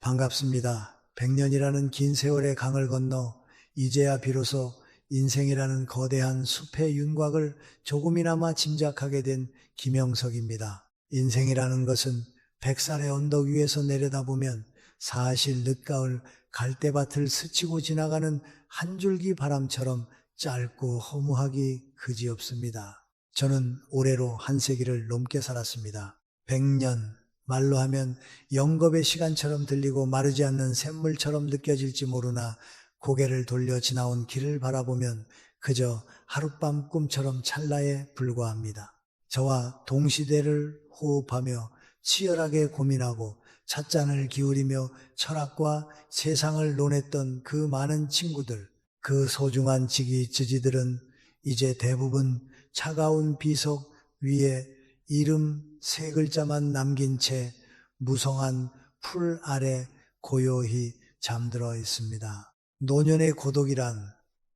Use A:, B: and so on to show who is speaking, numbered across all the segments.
A: 반갑습니다. 100년이라는 긴 세월의 강을 건너 이제야 비로소 인생이라는 거대한 숲의 윤곽을 조금이나마 짐작하게 된 김영석입니다. 인생이라는 것은 100살의 언덕 위에서 내려다보면 사실 늦가을 갈대밭을 스치고 지나가는 한 줄기 바람처럼 짧고 허무하기 그지없습니다. 저는 올해로 한 세기를 넘게 살았습니다. 100년, 말로 하면 영겁의 시간처럼 들리고 마르지 않는 샘물처럼 느껴질지 모르나 고개를 돌려 지나온 길을 바라보면 그저 하룻밤 꿈처럼 찰나에 불과합니다. 저와 동시대를 호흡하며 치열하게 고민하고 찻잔을 기울이며 철학과 세상을 논했던 그 많은 친구들, 그 소중한 지지들은 이제 대부분 차가운 비석 위에 이름 세 글자만 남긴 채 무성한 풀 아래 고요히 잠들어 있습니다. 노년의 고독이란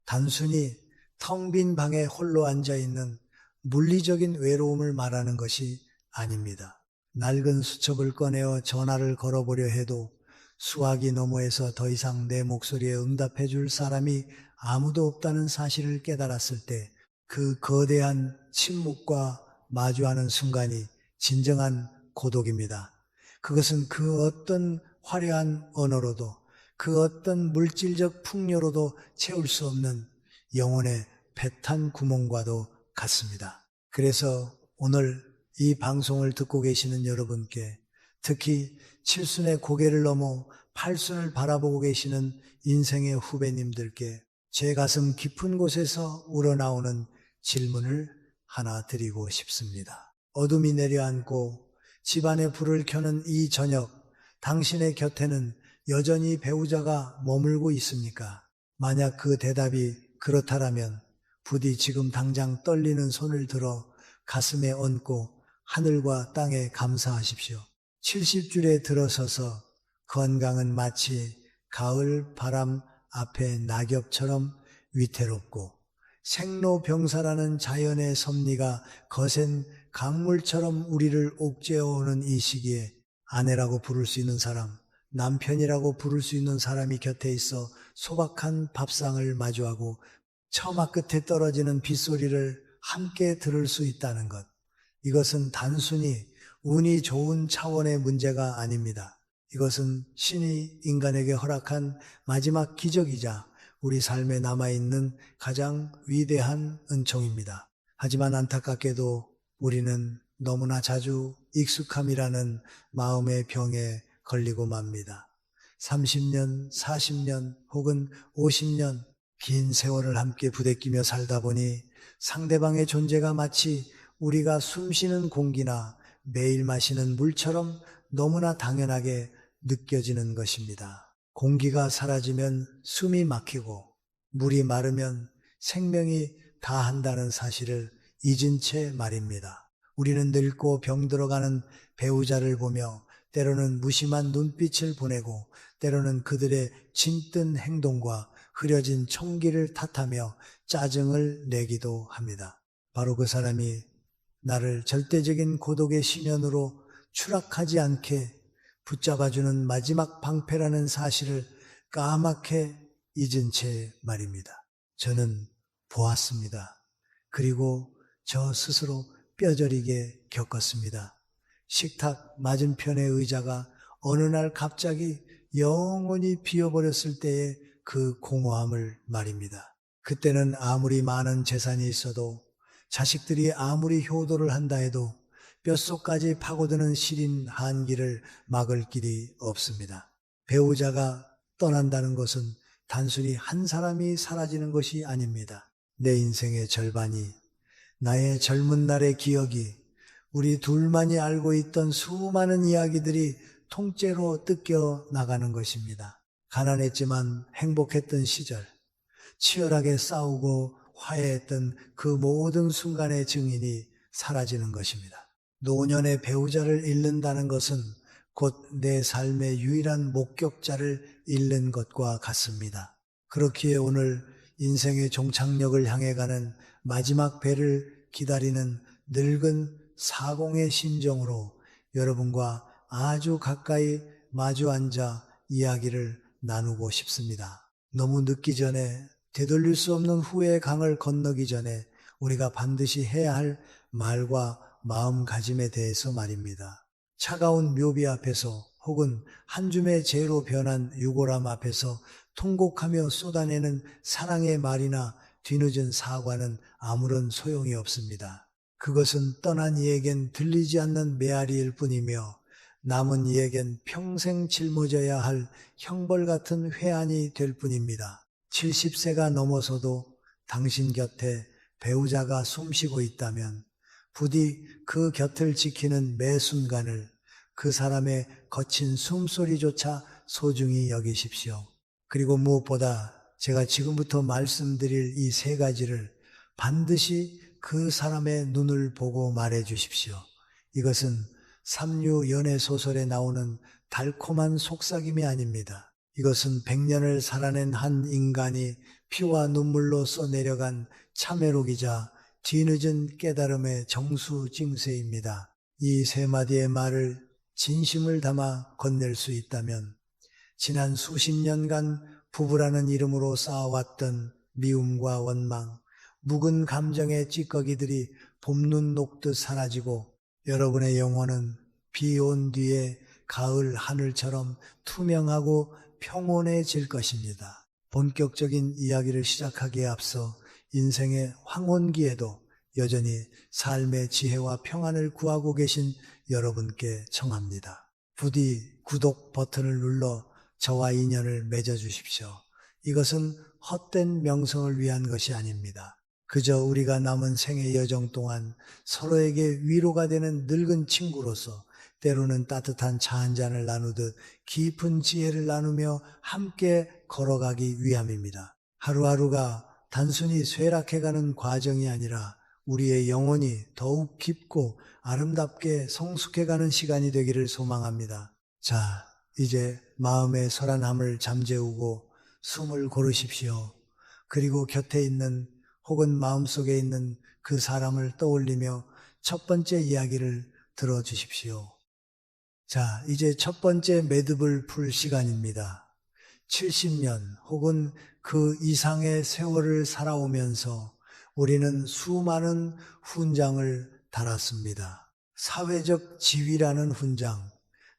A: 단순히 텅 빈 방에 홀로 앉아있는 물리적인 외로움을 말하는 것이 아닙니다. 낡은 수첩을 꺼내어 전화를 걸어보려 해도 수화기 너머에서 더 이상 내 목소리에 응답해 줄 사람이 아무도 없다는 사실을 깨달았을 때 그 거대한 침묵과 마주하는 순간이 진정한 고독입니다. 그것은 그 어떤 화려한 언어로도 그 어떤 물질적 풍요로도 채울 수 없는 영혼의 배탄 구멍과도 같습니다. 그래서 오늘 이 방송을 듣고 계시는 여러분께, 특히 칠순의 고개를 넘어 팔순을 바라보고 계시는 인생의 후배님들께 제 가슴 깊은 곳에서 우러나오는 질문을 하나 드리고 싶습니다. 어둠이 내려앉고 집안의 불을 켜는 이 저녁, 당신의 곁에는 여전히 배우자가 머물고 있습니까? 만약 그 대답이 그렇다라면 부디 지금 당장 떨리는 손을 들어 가슴에 얹고 하늘과 땅에 감사하십시오. 70줄에 들어서서 건강은 마치 가을 바람 앞에 낙엽처럼 위태롭고 생로병사라는 자연의 섭리가 거센 강물처럼 우리를 옥죄어오는 이 시기에 아내라고 부를 수 있는 사람, 남편이라고 부를 수 있는 사람이 곁에 있어 소박한 밥상을 마주하고 처마 끝에 떨어지는 빗소리를 함께 들을 수 있다는 것. 이것은 단순히 운이 좋은 차원의 문제가 아닙니다. 이것은 신이 인간에게 허락한 마지막 기적이자 우리 삶에 남아있는 가장 위대한 은총입니다. 하지만 안타깝게도 우리는 너무나 자주 익숙함이라는 마음의 병에 걸리고 맙니다. 30년, 40년 혹은 50년 긴 세월을 함께 부대끼며 살다 보니 상대방의 존재가 마치 우리가 숨쉬는 공기나 매일 마시는 물처럼 너무나 당연하게 느껴지는 것입니다. 공기가 사라지면 숨이 막히고 물이 마르면 생명이 다한다는 사실을 잊은 채 말입니다. 우리는 늙고 병들어가는 배우자를 보며 때로는 무심한 눈빛을 보내고 때로는 그들의 진뜬 행동과 흐려진 총기를 탓하며 짜증을 내기도 합니다. 바로 그 사람이 나를 절대적인 고독의 심연으로 추락하지 않게 붙잡아주는 마지막 방패라는 사실을 까맣게 잊은 채 말입니다. 저는 보았습니다. 그리고 저 스스로 뼈저리게 겪었습니다. 식탁 맞은편의 의자가 어느 날 갑자기 영원히 비어버렸을 때의 그 공허함을 말입니다. 그때는 아무리 많은 재산이 있어도 자식들이 아무리 효도를 한다 해도 뼛속까지 파고드는 시린 한기를 막을 길이 없습니다. 배우자가 떠난다는 것은 단순히 한 사람이 사라지는 것이 아닙니다. 내 인생의 절반이, 나의 젊은 날의 기억이, 우리 둘만이 알고 있던 수많은 이야기들이 통째로 뜯겨 나가는 것입니다. 가난했지만 행복했던 시절, 치열하게 싸우고 화해했던 그 모든 순간의 증인이 사라지는 것입니다. 노년의 배우자를 잃는다는 것은 곧 내 삶의 유일한 목격자를 잃는 것과 같습니다. 그렇기에 오늘 인생의 종착역을 향해 가는 마지막 배를 기다리는 늙은 사공의 심정으로 여러분과 아주 가까이 마주 앉아 이야기를 나누고 싶습니다. 너무 늦기 전에, 되돌릴 수 없는 후회의 강을 건너기 전에 우리가 반드시 해야 할 말과 마음가짐에 대해서 말입니다. 차가운 묘비 앞에서 혹은 한 줌의 재로 변한 유골함 앞에서 통곡하며 쏟아내는 사랑의 말이나 뒤늦은 사과는 아무런 소용이 없습니다. 그것은 떠난 이에겐 들리지 않는 메아리일 뿐이며 남은 이에겐 평생 짊어져야 할 형벌 같은 회한이 될 뿐입니다. 70세가 넘어서도 당신 곁에 배우자가 숨쉬고 있다면 부디 그 곁을 지키는 매 순간을 그 사람의 거친 숨소리조차 소중히 여기십시오. 그리고 무엇보다 제가 지금부터 말씀드릴 이 세 가지를 반드시 그 사람의 눈을 보고 말해 주십시오. 이것은 삼류 연애소설에 나오는 달콤한 속삭임이 아닙니다. 이것은 100년을 살아낸 한 인간이 피와 눈물로 써내려간 참회록이자 뒤늦은 깨달음의 정수징세입니다. 이 세 마디의 말을 진심을 담아 건넬 수 있다면 지난 수십 년간 부부라는 이름으로 쌓아왔던 미움과 원망, 묵은 감정의 찌꺼기들이 봄눈 녹듯 사라지고 여러분의 영혼은 비 온 뒤에 가을 하늘처럼 투명하고 평온해질 것입니다. 본격적인 이야기를 시작하기에 앞서 인생의 황혼기에도 여전히 삶의 지혜와 평안을 구하고 계신 여러분께 청합니다. 부디 구독 버튼을 눌러 저와 인연을 맺어주십시오. 이것은 헛된 명성을 위한 것이 아닙니다. 그저 우리가 남은 생의 여정 동안 서로에게 위로가 되는 늙은 친구로서 때로는 따뜻한 차 한 잔을 나누듯 깊은 지혜를 나누며 함께 걸어가기 위함입니다. 하루하루가 단순히 쇠락해가는 과정이 아니라 우리의 영혼이 더욱 깊고 아름답게 성숙해가는 시간이 되기를 소망합니다. 자, 이제 마음의 소란함을 잠재우고 숨을 고르십시오. 그리고 곁에 있는 혹은 마음속에 있는 그 사람을 떠올리며 첫 번째 이야기를 들어주십시오. 자, 이제 첫 번째 매듭을 풀 시간입니다. 70년 혹은 그 이상의 세월을 살아오면서 우리는 수많은 훈장을 달았습니다. 사회적 지위라는 훈장,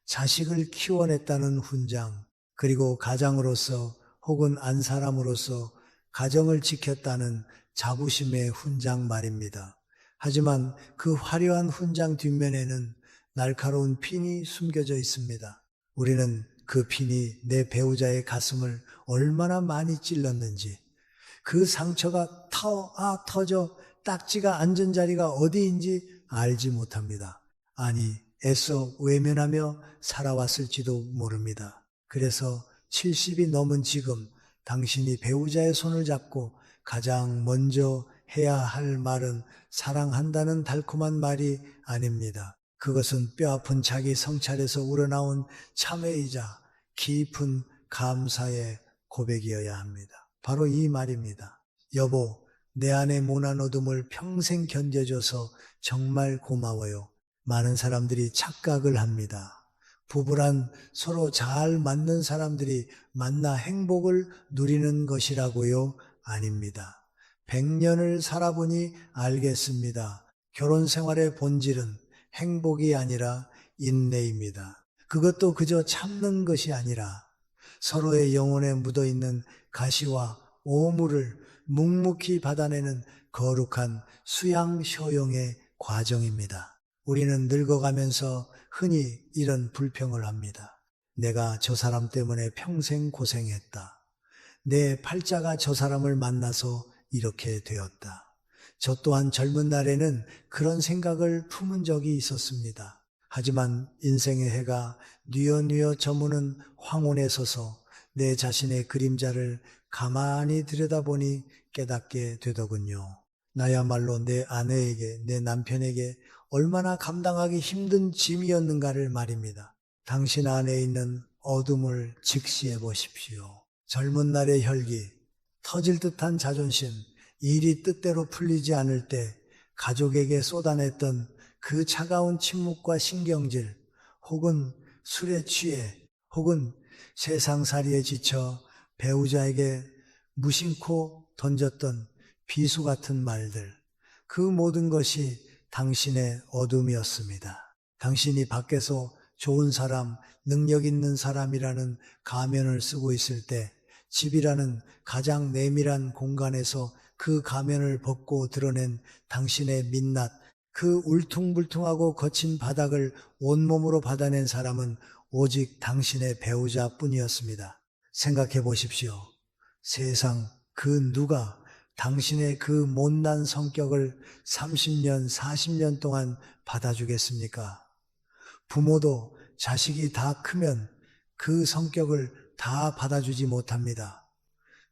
A: 자식을 키워냈다는 훈장, 그리고 가장으로서 혹은 안 사람으로서 가정을 지켰다는 자부심의 훈장 말입니다. 하지만 그 화려한 훈장 뒷면에는 날카로운 핀이 숨겨져 있습니다. 우리는 그 핀이 내 배우자의 가슴을 얼마나 많이 찔렀는지, 그 상처가 터져 딱지가 앉은 자리가 어디인지 알지 못합니다. 아니, 애써 외면하며 살아왔을지도 모릅니다. 그래서 70이 넘은 지금 당신이 배우자의 손을 잡고 가장 먼저 해야 할 말은 사랑한다는 달콤한 말이 아닙니다. 그것은 뼈아픈 자기 성찰에서 우러나온 참회이자 깊은 감사의 고백이어야 합니다. 바로 이 말입니다. 여보, 내 안의 모난 어둠을 평생 견뎌줘서 정말 고마워요. 많은 사람들이 착각을 합니다. 부부란 서로 잘 맞는 사람들이 만나 행복을 누리는 것이라고요? 아닙니다. 100년을 살아보니 알겠습니다. 결혼 생활의 본질은 행복이 아니라 인내입니다. 그것도 그저 참는 것이 아니라 서로의 영혼에 묻어있는 가시와 오물을 묵묵히 받아내는 거룩한 수양쇼용의 과정입니다. 우리는 늙어가면서 흔히 이런 불평을 합니다. 내가 저 사람 때문에 평생 고생했다. 내 팔자가 저 사람을 만나서 이렇게 되었다. 저 또한 젊은 날에는 그런 생각을 품은 적이 있었습니다. 하지만 인생의 해가 뉘어뉘어 저무는 황혼에 서서 내 자신의 그림자를 가만히 들여다보니 깨닫게 되더군요. 나야말로 내 아내에게, 내 남편에게 얼마나 감당하기 힘든 짐이었는가를 말입니다. 당신 안에 있는 어둠을 직시해 보십시오. 젊은 날의 혈기, 터질 듯한 자존심, 일이 뜻대로 풀리지 않을 때 가족에게 쏟아냈던 그 차가운 침묵과 신경질, 혹은 술에 취해, 혹은 세상살이에 지쳐 배우자에게 무심코 던졌던 비수 같은 말들, 그 모든 것이 당신의 어둠이었습니다. 당신이 밖에서 좋은 사람, 능력 있는 사람이라는 가면을 쓰고 있을 때 집이라는 가장 내밀한 공간에서 그 가면을 벗고 드러낸 당신의 민낯, 그 울퉁불퉁하고 거친 바닥을 온몸으로 받아낸 사람은 오직 당신의 배우자뿐이었습니다. 생각해 보십시오. 세상 그 누가 당신의 그 못난 성격을 30년, 40년 동안 받아주겠습니까? 부모도 자식이 다 크면 그 성격을 다 받아주지 못합니다.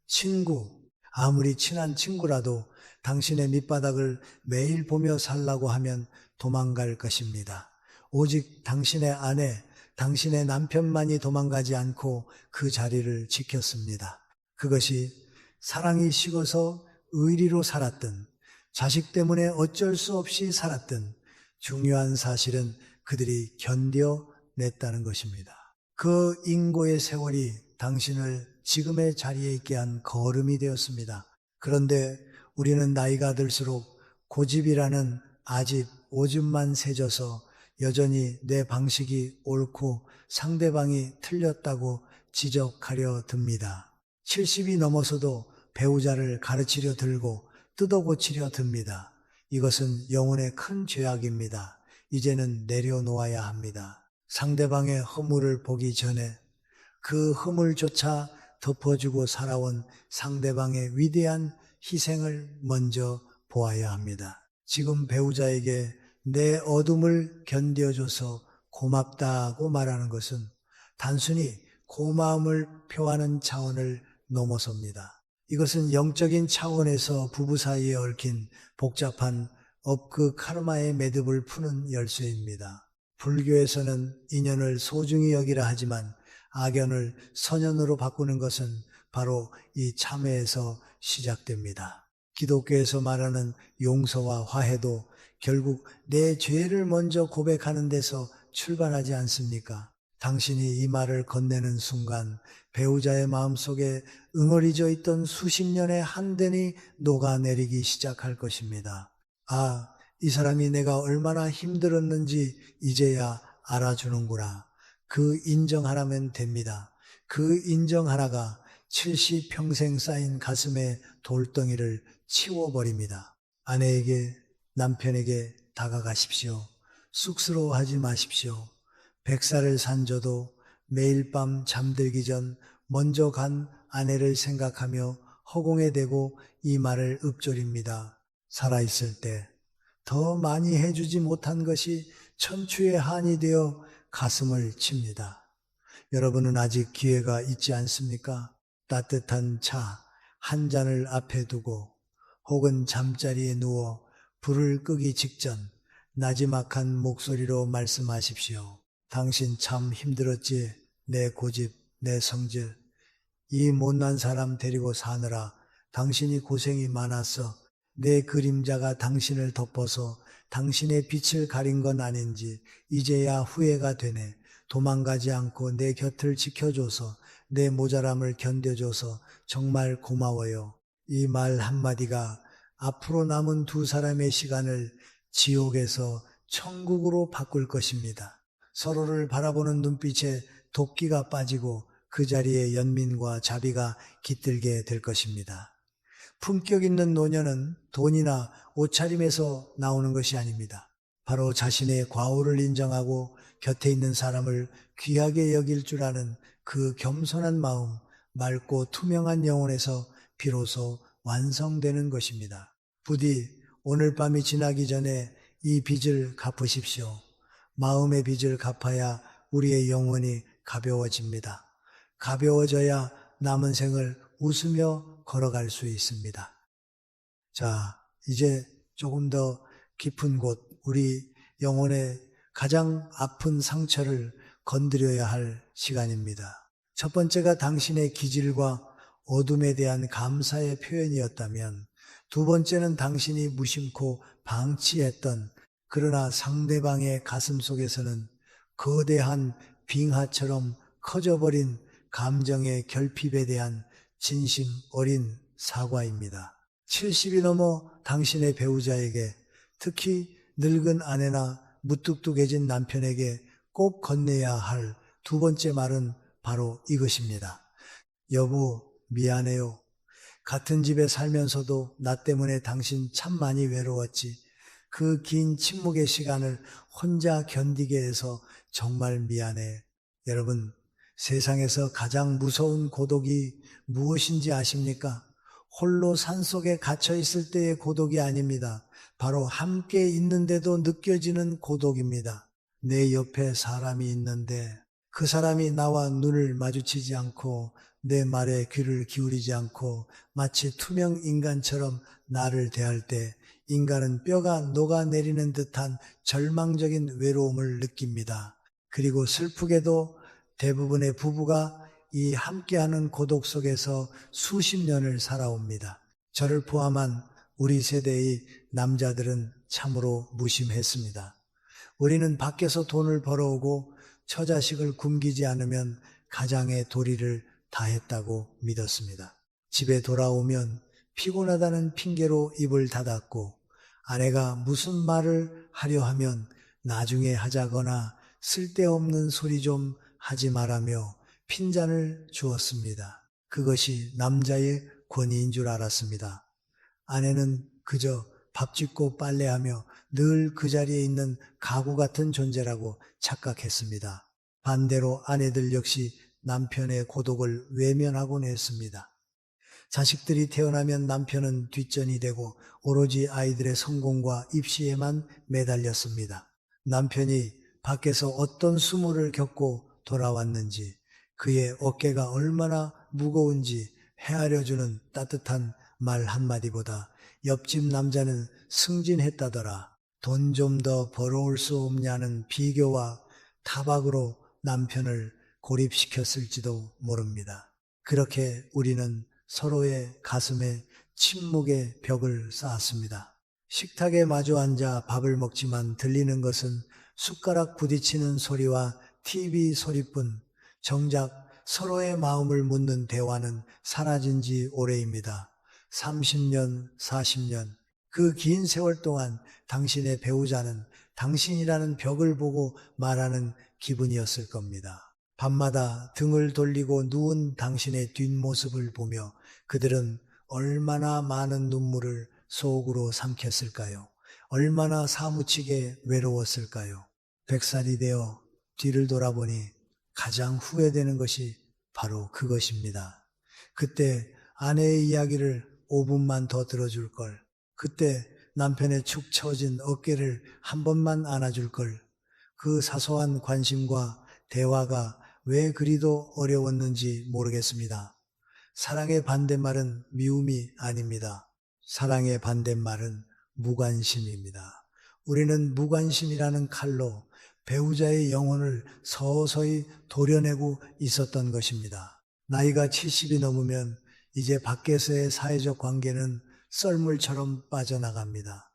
A: 친구, 아무리 친한 친구라도 당신의 밑바닥을 매일 보며 살라고 하면 도망갈 것입니다. 오직 당신의 아내, 당신의 남편만이 도망가지 않고 그 자리를 지켰습니다. 그것이 사랑이 식어서 의리로 살았든, 자식 때문에 어쩔 수 없이 살았든, 중요한 사실은 그들이 견뎌냈다는 것입니다. 그 인고의 세월이 당신을 지금의 자리에 있게 한 거름이 되었습니다. 그런데 우리는 나이가 들수록 고집이라는 아집, 오줌만 세져서 여전히 내 방식이 옳고 상대방이 틀렸다고 지적하려 듭니다. 70이 넘어서도 배우자를 가르치려 들고 뜯어 고치려 듭니다. 이것은 영혼의 큰 죄악입니다. 이제는 내려놓아야 합니다. 상대방의 허물을 보기 전에 그 허물조차 덮어주고 살아온 상대방의 위대한 희생을 먼저 보아야 합니다. 지금 배우자에게 내 어둠을 견뎌줘서 고맙다고 말하는 것은 단순히 고마움을 표하는 차원을 넘어섭니다. 이것은 영적인 차원에서 부부 사이에 얽힌 복잡한 업그 카르마의 매듭을 푸는 열쇠입니다. 불교에서는 인연을 소중히 여기라 하지만 악연을 선연으로 바꾸는 것은 바로 이 참회에서 시작됩니다. 기독교에서 말하는 용서와 화해도 결국 내 죄를 먼저 고백하는 데서 출발하지 않습니까? 당신이 이 말을 건네는 순간 배우자의 마음속에 응어리져 있던 수십 년의 한den이 녹아내리기 시작할 것입니다. 아, 이 사람이 내가 얼마나 힘들었는지 이제야 알아주는구나. 그 인정하라면 됩니다. 그 인정하라가 70평생 쌓인 가슴의 돌덩이를 치워버립니다. 아내에게, 남편에게 다가가십시오. 쑥스러워하지 마십시오. 100살을 산저도 매일 밤 잠들기 전 먼저 간 아내를 생각하며 허공에 대고 이 말을 읊조립니다. 살아있을 때 더 많이 해주지 못한 것이 천추의 한이 되어 가슴을 칩니다. 여러분은 아직 기회가 있지 않습니까? 따뜻한 차 한 잔을 앞에 두고 혹은 잠자리에 누워 불을 끄기 직전 나지막한 목소리로 말씀하십시오. 당신 참 힘들었지? 내 고집, 내 성질. 이 못난 사람 데리고 사느라 당신이 고생이 많았어. 내 그림자가 당신을 덮어서 당신의 빛을 가린 건 아닌지 이제야 후회가 되네. 도망가지 않고 내 곁을 지켜줘서 내 모자람을 견뎌줘서 정말 고마워요. 이 말 한마디가 앞으로 남은 두 사람의 시간을 지옥에서 천국으로 바꿀 것입니다. 서로를 바라보는 눈빛에 도끼가 빠지고 그 자리에 연민과 자비가 깃들게 될 것입니다. 품격 있는 노년은 돈이나 옷차림에서 나오는 것이 아닙니다. 바로 자신의 과오를 인정하고 곁에 있는 사람을 귀하게 여길 줄 아는 그 겸손한 마음, 맑고 투명한 영혼에서 비로소 완성되는 것입니다. 부디 오늘 밤이 지나기 전에 이 빚을 갚으십시오. 마음의 빚을 갚아야 우리의 영혼이 가벼워집니다. 가벼워져야 남은 생을 웃으며 걸어갈 수 있습니다. 자, 이제 조금 더 깊은 곳, 우리 영혼의 가장 아픈 상처를 건드려야 할 시간입니다. 첫 번째가 당신의 기질과 어둠에 대한 감사의 표현이었다면 두 번째는 당신이 무심코 방치했던 그러나 상대방의 가슴 속에서는 거대한 빙하처럼 커져버린 감정의 결핍에 대한 진심 어린 사과입니다. 70이 넘어 당신의 배우자에게, 특히 늙은 아내나 무뚝뚝해진 남편에게 꼭 건네야 할 두 번째 말은 바로 이것입니다. 여보, 미안해요. 같은 집에 살면서도 나 때문에 당신 참 많이 외로웠지. 그 긴 침묵의 시간을 혼자 견디게 해서 정말 미안해. 여러분, 세상에서 가장 무서운 고독이 무엇인지 아십니까? 홀로 산속에 갇혀 있을 때의 고독이 아닙니다. 바로 함께 있는데도 느껴지는 고독입니다. 내 옆에 사람이 있는데 그 사람이 나와 눈을 마주치지 않고 내 말에 귀를 기울이지 않고 마치 투명 인간처럼 나를 대할 때 인간은 뼈가 녹아내리는 듯한 절망적인 외로움을 느낍니다. 그리고 슬프게도 대부분의 부부가 이 함께하는 고독 속에서 수십 년을 살아옵니다. 저를 포함한 우리 세대의 남자들은 참으로 무심했습니다. 우리는 밖에서 돈을 벌어오고 처자식을 굶기지 않으면 가장의 도리를 다했다고 믿었습니다. 집에 돌아오면 피곤하다는 핑계로 입을 닫았고 아내가 무슨 말을 하려 하면 나중에 하자거나 쓸데없는 소리 좀 하지 말라며 핀잔을 주었습니다. 그것이 남자의 권위인 줄 알았습니다. 아내는 그저 밥 짓고 빨래하며 늘 그 자리에 있는 가구 같은 존재라고 착각했습니다. 반대로 아내들 역시 남편의 고독을 외면하곤 했습니다. 자식들이 태어나면 남편은 뒷전이 되고 오로지 아이들의 성공과 입시에만 매달렸습니다. 남편이 밖에서 어떤 수모를 겪고 돌아왔는지, 그의 어깨가 얼마나 무거운지 헤아려주는 따뜻한 말 한마디보다 옆집 남자는 승진했다더라, 돈 좀 더 벌어올 수 없냐는 비교와 타박으로 남편을 고립시켰을지도 모릅니다. 그렇게 우리는 서로의 가슴에 침묵의 벽을 쌓았습니다. 식탁에 마주 앉아 밥을 먹지만 들리는 것은 숟가락 부딪히는 소리와 TV 소리뿐. 정작 서로의 마음을 묻는 대화는 사라진 지 오래입니다. 30년, 40년, 그 긴 세월 동안 당신의 배우자는 당신이라는 벽을 보고 말하는 기분이었을 겁니다. 밤마다 등을 돌리고 누운 당신의 뒷모습을 보며 그들은 얼마나 많은 눈물을 속으로 삼켰을까요? 얼마나 사무치게 외로웠을까요? 100살이 되어 뒤를 돌아보니 가장 후회되는 것이 바로 그것입니다. 그때 아내의 이야기를 5분만 더 들어줄 걸. 그때 남편의 축 처진 어깨를 한 번만 안아줄 걸. 그 사소한 관심과 대화가 왜 그리도 어려웠는지 모르겠습니다. 사랑의 반대말은 미움이 아닙니다. 사랑의 반대말은 무관심입니다. 우리는 무관심이라는 칼로 배우자의 영혼을 서서히 도려내고 있었던 것입니다. 나이가 70이 넘으면 이제 밖에서의 사회적 관계는 썰물처럼 빠져나갑니다.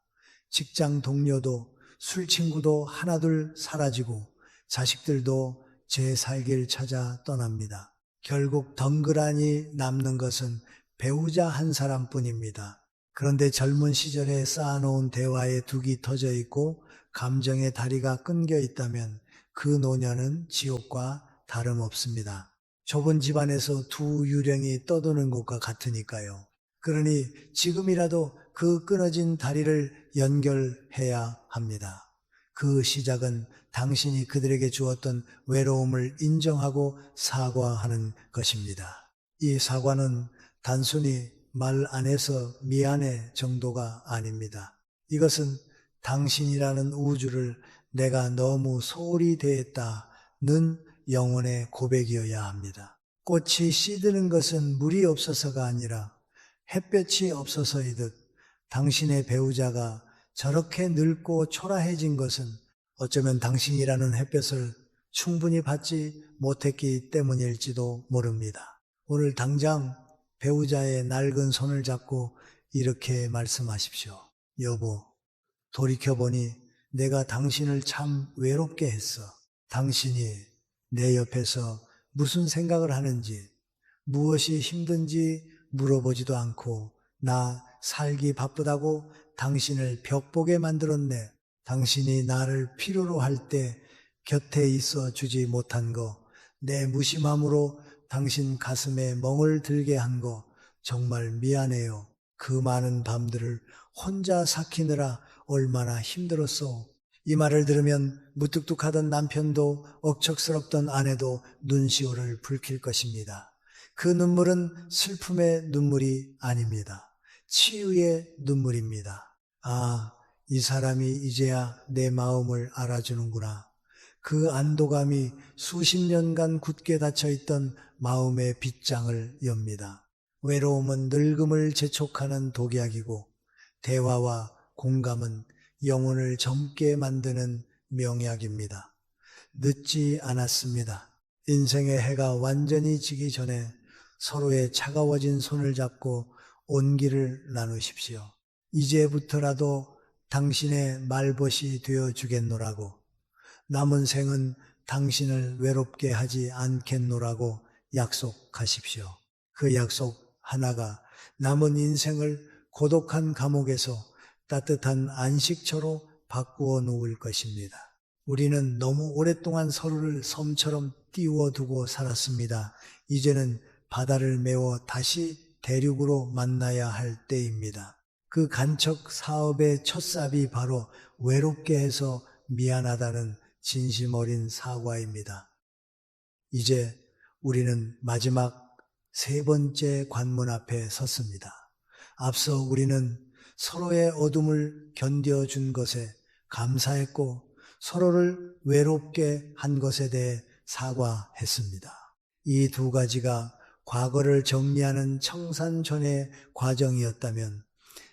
A: 직장 동료도 술 친구도 하나둘 사라지고 자식들도 제 살길 찾아 떠납니다. 결국 덩그라니 남는 것은 배우자 한 사람뿐입니다. 그런데 젊은 시절에 쌓아놓은 대화에 둑이 터져 있고 감정의 다리가 끊겨 있다면 그 노년은 지옥과 다름없습니다. 좁은 집안에서 두 유령이 떠도는 것과 같으니까요. 그러니 지금이라도 그 끊어진 다리를 연결해야 합니다. 그 시작은 당신이 그들에게 주었던 외로움을 인정하고 사과하는 것입니다. 이 사과는 단순히 말 안에서 미안해 정도가 아닙니다. 이것은 당신이라는 우주를 내가 너무 소홀히 대했다는 영혼의 고백이어야 합니다. 꽃이 시드는 것은 물이 없어서가 아니라 햇볕이 없어서이듯 당신의 배우자가 저렇게 늙고 초라해진 것은 어쩌면 당신이라는 햇볕을 충분히 받지 못했기 때문일지도 모릅니다. 오늘 당장 배우자의 낡은 손을 잡고 이렇게 말씀하십시오. 여보, 돌이켜보니 내가 당신을 참 외롭게 했어. 당신이 내 옆에서 무슨 생각을 하는지, 무엇이 힘든지 물어보지도 않고 나 살기 바쁘다고 당신을 벽보게 만들었네. 당신이 나를 필요로 할 때 곁에 있어 주지 못한 거, 내 무심함으로 당신 가슴에 멍을 들게 한 거 정말 미안해요. 그 많은 밤들을 혼자 삭히느라 얼마나 힘들었어. 이 말을 들으면 무뚝뚝하던 남편도 억척스럽던 아내도 눈시울을 붉힐 것입니다. 그 눈물은 슬픔의 눈물이 아닙니다. 치유의 눈물입니다. 아, 이 사람이 이제야 내 마음을 알아주는구나. 그 안도감이 수십 년간 굳게 닫혀있던 마음의 빗장을 엽니다. 외로움은 늙음을 재촉하는 독약이고 대화와 공감은 영혼을 젊게 만드는 명약입니다. 늦지 않았습니다. 인생의 해가 완전히 지기 전에 서로의 차가워진 손을 잡고 온기를 나누십시오. 이제부터라도 당신의 말벗이 되어 주겠노라고, 남은 생은 당신을 외롭게 하지 않겠노라고 약속하십시오. 그 약속 하나가 남은 인생을 고독한 감옥에서 따뜻한 안식처로 바꾸어 놓을 것입니다. 우리는 너무 오랫동안 서로를 섬처럼 띄워두고 살았습니다. 이제는 바다를 메워 다시 대륙으로 만나야 할 때입니다. 그 간척 사업의 첫삽이 바로 외롭게 해서 미안하다는 진심 어린 사과입니다. 이제 우리는 마지막 세 번째 관문 앞에 섰습니다. 앞서 우리는 서로의 어둠을 견뎌준 것에 감사했고 서로를 외롭게 한 것에 대해 사과했습니다. 이 두 가지가 과거를 정리하는 청산전의 과정이었다면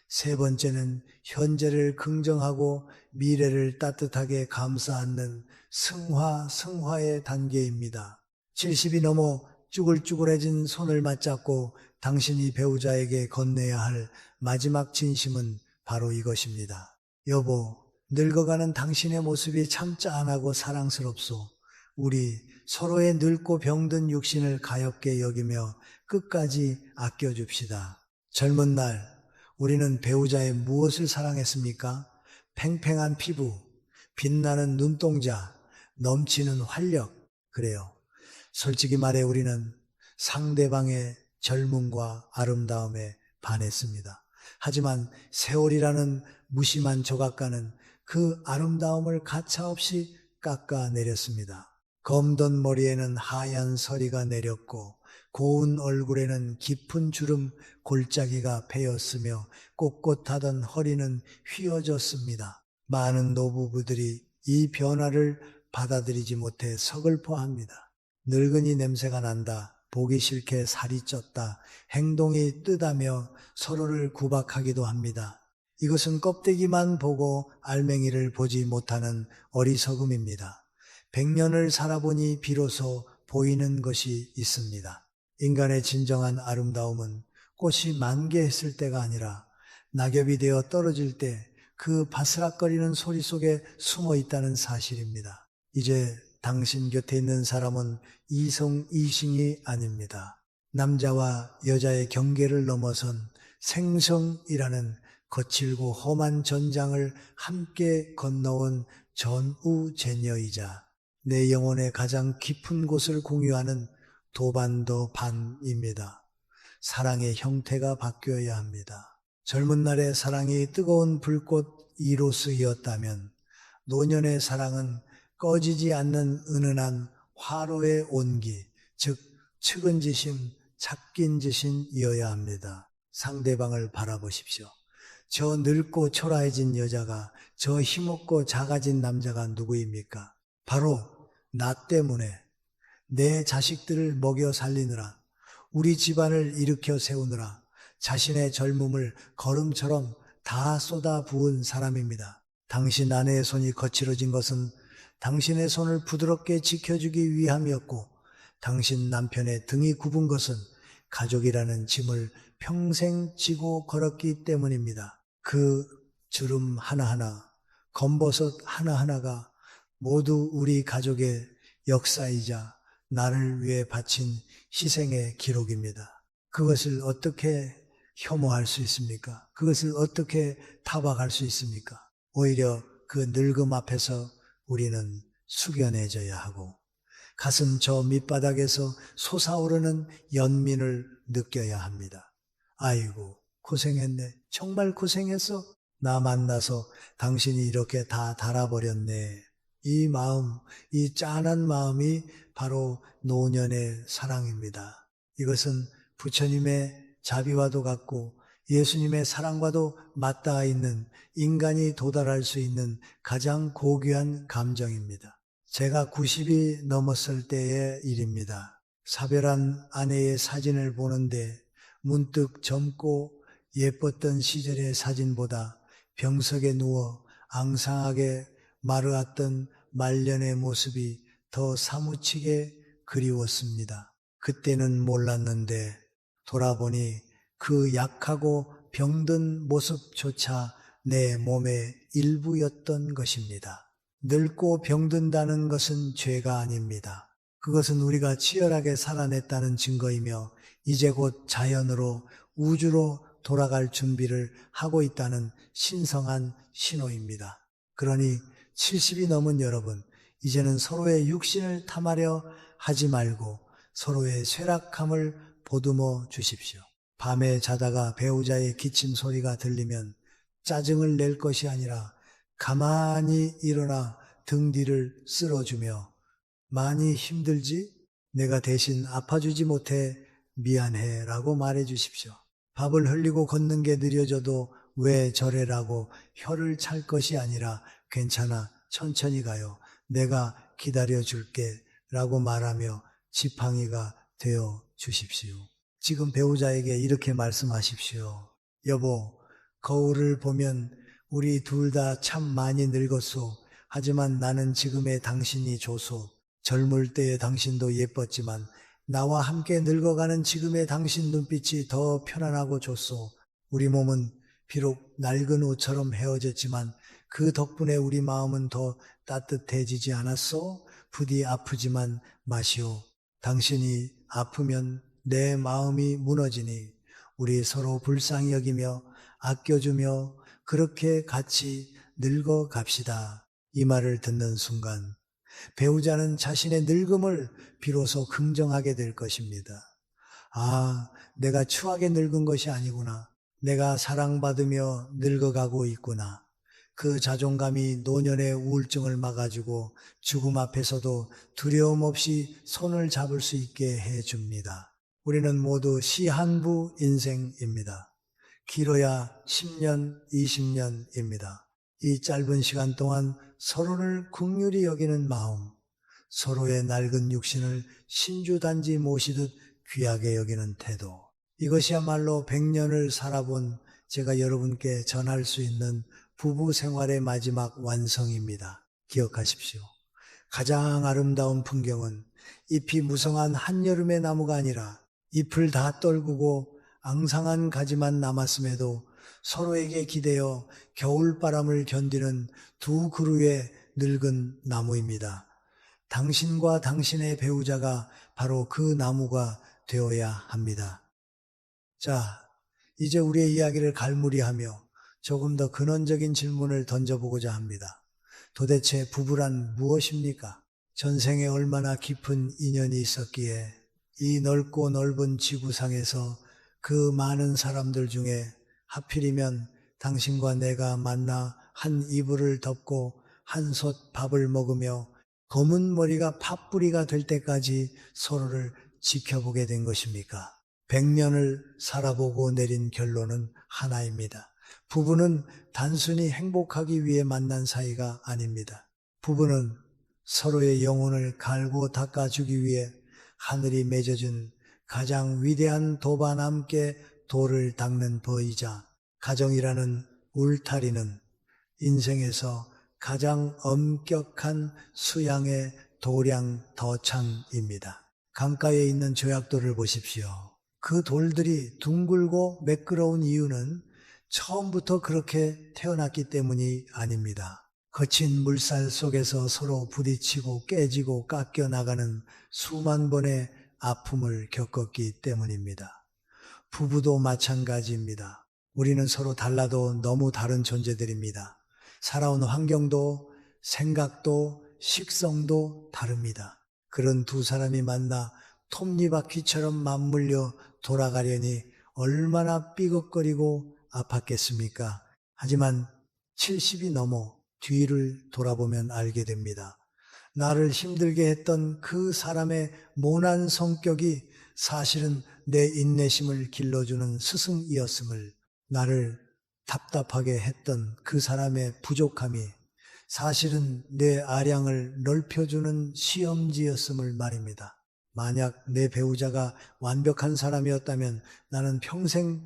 A: 세 번째는 현재를 긍정하고 미래를 따뜻하게 감싸 안는 승화의 단계입니다. 70이 넘어 쭈글쭈글해진 손을 맞잡고 당신이 배우자에게 건네야 할 마지막 진심은 바로 이것입니다. 여보, 늙어가는 당신의 모습이 참 짠하고 사랑스럽소. 우리 서로의 늙고 병든 육신을 가엽게 여기며 끝까지 아껴줍시다. 젊은 날 우리는 배우자의 무엇을 사랑했습니까? 팽팽한 피부, 빛나는 눈동자, 넘치는 활력. 그래요. 솔직히 말해 우리는 상대방의 젊음과 아름다움에 반했습니다. 하지만 세월이라는 무심한 조각가는 그 아름다움을 가차없이 깎아내렸습니다. 검던 머리에는 하얀 서리가 내렸고 고운 얼굴에는 깊은 주름 골짜기가 베었으며 꼿꼿하던 허리는 휘어졌습니다. 많은 노부부들이 이 변화를 받아들이지 못해 서글퍼합니다. 늙은이 냄새가 난다. 보기 싫게 살이 쪘다. 행동이 뜨다며 서로를 구박하기도 합니다. 이것은 껍데기만 보고 알맹이를 보지 못하는 어리석음입니다. 100년을 살아보니 비로소 보이는 것이 있습니다. 인간의 진정한 아름다움은 꽃이 만개했을 때가 아니라 낙엽이 되어 떨어질 때 그 바스락거리는 소리 속에 숨어 있다는 사실입니다. 이제 당신 곁에 있는 사람은 이성이싱이 아닙니다. 남자와 여자의 경계를 넘어선 생성이라는 거칠고 험한 전장을 함께 건너온 전우제녀이자 내 영혼의 가장 깊은 곳을 공유하는 도반도 반입니다. 사랑의 형태가 바뀌어야 합니다. 젊은 날의 사랑이 뜨거운 불꽃 이로스이었다면 노년의 사랑은 꺼지지 않는 은은한 화로의 온기, 즉 측은지심, 착긴지심이어야 합니다. 상대방을 바라보십시오. 저 늙고 초라해진 여자가, 저 힘없고 작아진 남자가 누구입니까? 바로 나 때문에 내 자식들을 먹여 살리느라, 우리 집안을 일으켜 세우느라 자신의 젊음을 거름처럼 다 쏟아 부은 사람입니다. 당신 아내의 손이 거칠어진 것은 당신의 손을 부드럽게 지켜주기 위함이었고, 당신 남편의 등이 굽은 것은 가족이라는 짐을 평생 지고 걸었기 때문입니다. 그 주름 하나하나, 검버섯 하나하나가 모두 우리 가족의 역사이자 나를 위해 바친 희생의 기록입니다. 그것을 어떻게 혐오할 수 있습니까? 그것을 어떻게 타박할 수 있습니까? 오히려 그 늙음 앞에서 우리는 숙연해져야 하고 가슴 저 밑바닥에서 솟아오르는 연민을 느껴야 합니다. 아이고, 고생했네. 정말 고생했어. 나 만나서 당신이 이렇게 다 달아버렸네. 이 마음, 이 짠한 마음이 바로 노년의 사랑입니다. 이것은 부처님의 자비와도 같고 예수님의 사랑과도 맞닿아 있는 인간이 도달할 수 있는 가장 고귀한 감정입니다. 제가 90이 넘었을 때의 일입니다. 사별한 아내의 사진을 보는데 문득 젊고 예뻤던 시절의 사진보다 병석에 누워 앙상하게 마르았던 말년의 모습이 더 사무치게 그리웠습니다. 그때는 몰랐는데 돌아보니 그 약하고 병든 모습조차 내 몸의 일부였던 것입니다. 늙고 병든다는 것은 죄가 아닙니다. 그것은 우리가 치열하게 살아냈다는 증거이며 이제 곧 자연으로 우주로 돌아갈 준비를 하고 있다는 신성한 신호입니다. 그러니 70이 넘은 여러분, 이제는 서로의 육신을 탐하려 하지 말고 서로의 쇠락함을 보듬어 주십시오. 밤에 자다가 배우자의 기침 소리가 들리면 짜증을 낼 것이 아니라 가만히 일어나 등 뒤를 쓸어주며 많이 힘들지? 내가 대신 아파주지 못해 미안해 라고 말해 주십시오. 밥을 흘리고 걷는 게 느려져도 왜 저래라고 혀를 찰 것이 아니라 괜찮아, 천천히 가요. 내가 기다려 줄게 라고 말하며 지팡이가 되어 주십시오. 지금 배우자에게 이렇게 말씀하십시오. 여보, 거울을 보면 우리 둘 다 참 많이 늙었소. 하지만 나는 지금의 당신이 좋소. 젊을 때의 당신도 예뻤지만 나와 함께 늙어가는 지금의 당신 눈빛이 더 편안하고 좋소. 우리 몸은 비록 낡은 옷처럼 헤어졌지만 그 덕분에 우리 마음은 더 따뜻해지지 않았소? 부디 아프지만 마시오. 당신이 아프면 내 마음이 무너지니 우리 서로 불쌍히 여기며 아껴주며 그렇게 같이 늙어 갑시다. 이 말을 듣는 순간 배우자는 자신의 늙음을 비로소 긍정하게 될 것입니다. 아, 내가 추하게 늙은 것이 아니구나. 내가 사랑받으며 늙어가고 있구나. 그 자존감이 노년의 우울증을 막아주고 죽음 앞에서도 두려움 없이 손을 잡을 수 있게 해줍니다. 우리는 모두 시한부 인생입니다. 길어야 10년, 20년입니다. 이 짧은 시간 동안 서로를 긍휼히 여기는 마음, 서로의 낡은 육신을 신주단지 모시듯 귀하게 여기는 태도, 이것이야말로 100년을 살아본 제가 여러분께 전할 수 있는 부부 생활의 마지막 완성입니다. 기억하십시오. 가장 아름다운 풍경은 잎이 무성한 한여름의 나무가 아니라 잎을 다 떨구고 앙상한 가지만 남았음에도 서로에게 기대어 겨울바람을 견디는 두 그루의 늙은 나무입니다. 당신과 당신의 배우자가 바로 그 나무가 되어야 합니다. 자, 이제 우리의 이야기를 갈무리하며 조금 더 근원적인 질문을 던져보고자 합니다. 도대체 부부란 무엇입니까? 전생에 얼마나 깊은 인연이 있었기에 이 넓고 넓은 지구상에서 그 많은 사람들 중에 하필이면 당신과 내가 만나 한 이불을 덮고 한솥 밥을 먹으며 검은 머리가 팥뿌리가 될 때까지 서로를 지켜보게 된 것입니까? 100년을 살아보고 내린 결론은 하나입니다. 부부는 단순히 행복하기 위해 만난 사이가 아닙니다. 부부는 서로의 영혼을 갈고 닦아주기 위해 하늘이 맺어준 가장 위대한 도반함께 돌을 닦는 버이자 가정이라는 울타리는 인생에서 가장 엄격한 수양의 도량 덫창입니다. 강가에 있는 조약돌을 보십시오. 그 돌들이 둥글고 매끄러운 이유는 처음부터 그렇게 태어났기 때문이 아닙니다. 거친 물살 속에서 서로 부딪히고 깨지고 깎여 나가는 수만 번의 아픔을 겪었기 때문입니다. 부부도 마찬가지입니다. 우리는 서로 달라도 너무 다른 존재들입니다. 살아온 환경도 생각도 식성도 다릅니다. 그런 두 사람이 만나 톱니바퀴처럼 맞물려 돌아가려니 얼마나 삐걱거리고 아팠겠습니까? 하지만 70이 넘어 뒤를 돌아보면 알게 됩니다. 나를 힘들게 했던 그 사람의 모난 성격이 사실은 내 인내심을 길러주는 스승이었음을, 나를 답답하게 했던 그 사람의 부족함이 사실은 내 아량을 넓혀주는 시험지였음을 말입니다. 만약 내 배우자가 완벽한 사람이었다면 나는 평생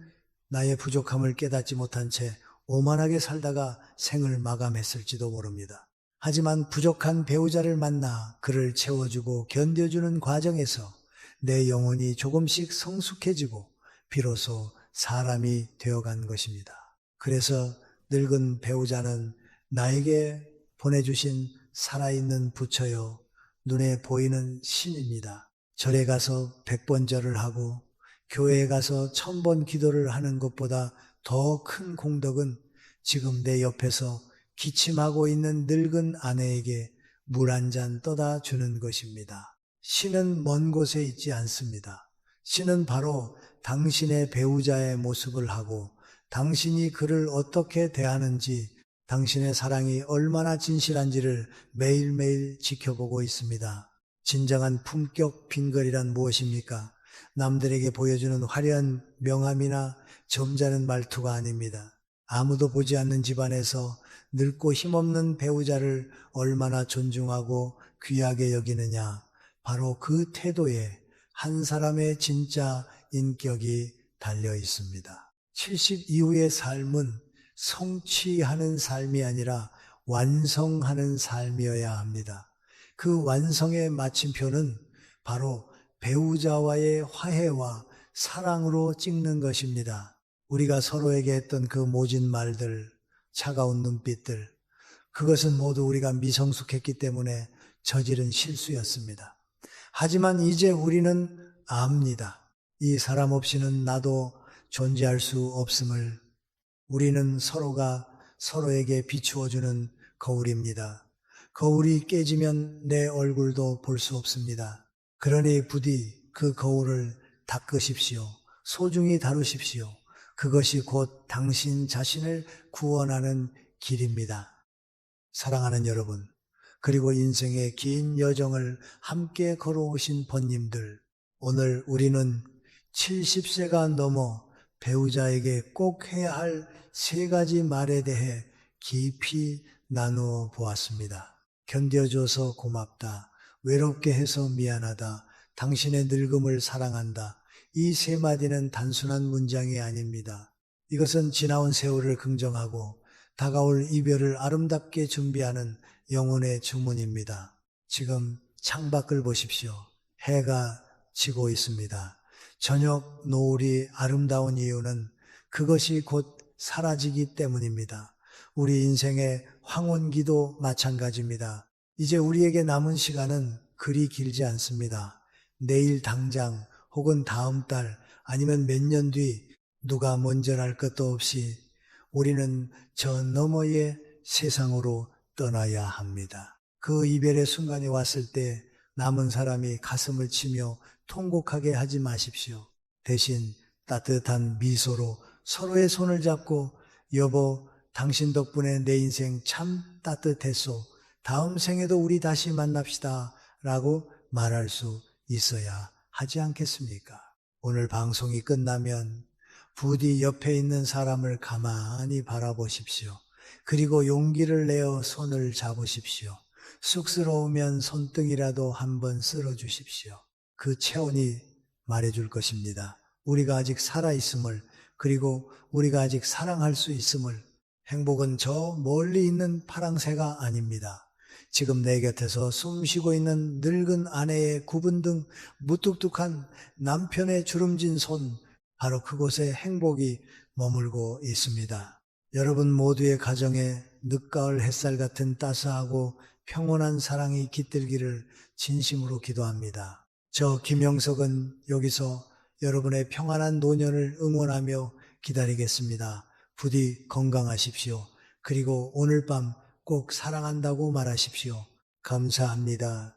A: 나의 부족함을 깨닫지 못한 채 오만하게 살다가 생을 마감했을지도 모릅니다. 하지만 부족한 배우자를 만나 그를 채워주고 견뎌주는 과정에서 내 영혼이 조금씩 성숙해지고 비로소 사람이 되어간 것입니다. 그래서 늙은 배우자는 나에게 보내주신 살아있는 부처요, 눈에 보이는 신입니다. 절에 가서 100번 절을 하고 교회에 가서 1000번 기도를 하는 것보다 더 큰 공덕은 지금 내 옆에서 기침하고 있는 늙은 아내에게 물 한 잔 떠다 주는 것입니다. 신은 먼 곳에 있지 않습니다. 신은 바로 당신의 배우자의 모습을 하고 당신이 그를 어떻게 대하는지, 당신의 사랑이 얼마나 진실한지를 매일매일 지켜보고 있습니다. 진정한 품격 빈거리란 무엇입니까? 남들에게 보여주는 화려한 명함이나 점잖은 말투가 아닙니다. 아무도 보지 않는 집안에서 늙고 힘없는 배우자를 얼마나 존중하고 귀하게 여기느냐, 바로 그 태도에 한 사람의 진짜 인격이 달려 있습니다. 70 이후의 삶은 성취하는 삶이 아니라 완성하는 삶이어야 합니다. 그 완성의 마침표는 바로 배우자와의 화해와 사랑으로 찍는 것입니다. 우리가 서로에게 했던 그 모진 말들, 차가운 눈빛들, 그것은 모두 우리가 미성숙했기 때문에 저지른 실수였습니다. 하지만 이제 우리는 압니다. 이 사람 없이는 나도 존재할 수 없음을. 우리는 서로가 서로에게 비추어주는 거울입니다. 거울이 깨지면 내 얼굴도 볼 수 없습니다. 그러니 부디 그 거울을 닦으십시오. 소중히 다루십시오. 그것이 곧 당신 자신을 구원하는 길입니다. 사랑하는 여러분, 그리고 인생의 긴 여정을 함께 걸어오신 번님들, 오늘 우리는 70세가 넘어 배우자에게 꼭 해야 할 3가지 말에 대해 깊이 나누어 보았습니다. 견뎌줘서 고맙다. 외롭게 해서 미안하다. 당신의 늙음을 사랑한다. 이 3마디는 단순한 문장이 아닙니다. 이것은 지나온 세월을 긍정하고 다가올 이별을 아름답게 준비하는 영혼의 주문입니다. 지금 창밖을 보십시오. 해가 지고 있습니다. 저녁 노을이 아름다운 이유는 그것이 곧 사라지기 때문입니다. 우리 인생의 황혼기도 마찬가지입니다. 이제 우리에게 남은 시간은 그리 길지 않습니다. 내일 당장 혹은 다음 달 아니면 몇 년 뒤 누가 먼저랄 것도 없이 우리는 저 너머의 세상으로 떠나야 합니다. 그 이별의 순간이 왔을 때 남은 사람이 가슴을 치며 통곡하게 하지 마십시오. 대신 따뜻한 미소로 서로의 손을 잡고 여보, 당신 덕분에 내 인생 참 따뜻했소. 다음 생에도 우리 다시 만납시다 라고 말할 수 있어야 하지 않겠습니까? 오늘 방송이 끝나면 부디 옆에 있는 사람을 가만히 바라보십시오. 그리고 용기를 내어 손을 잡으십시오. 쑥스러우면 손등이라도 한번 쓸어주십시오. 그 체온이 말해줄 것입니다. 우리가 아직 살아있음을, 그리고 우리가 아직 사랑할 수 있음을. 행복은 저 멀리 있는 파랑새가 아닙니다. 지금 내 곁에서 숨쉬고 있는 늙은 아내의 구분 등 무뚝뚝한 남편의 주름진 손, 바로 그곳에 행복이 머물고 있습니다. 여러분 모두의 가정에 늦가을 햇살 같은 따스하고 평온한 사랑이 깃들기를 진심으로 기도합니다. 저 김영석은 여기서 여러분의 평안한 노년을 응원하며 기다리겠습니다. 부디 건강하십시오. 그리고 오늘 밤 꼭 사랑한다고 말하십시오. 감사합니다.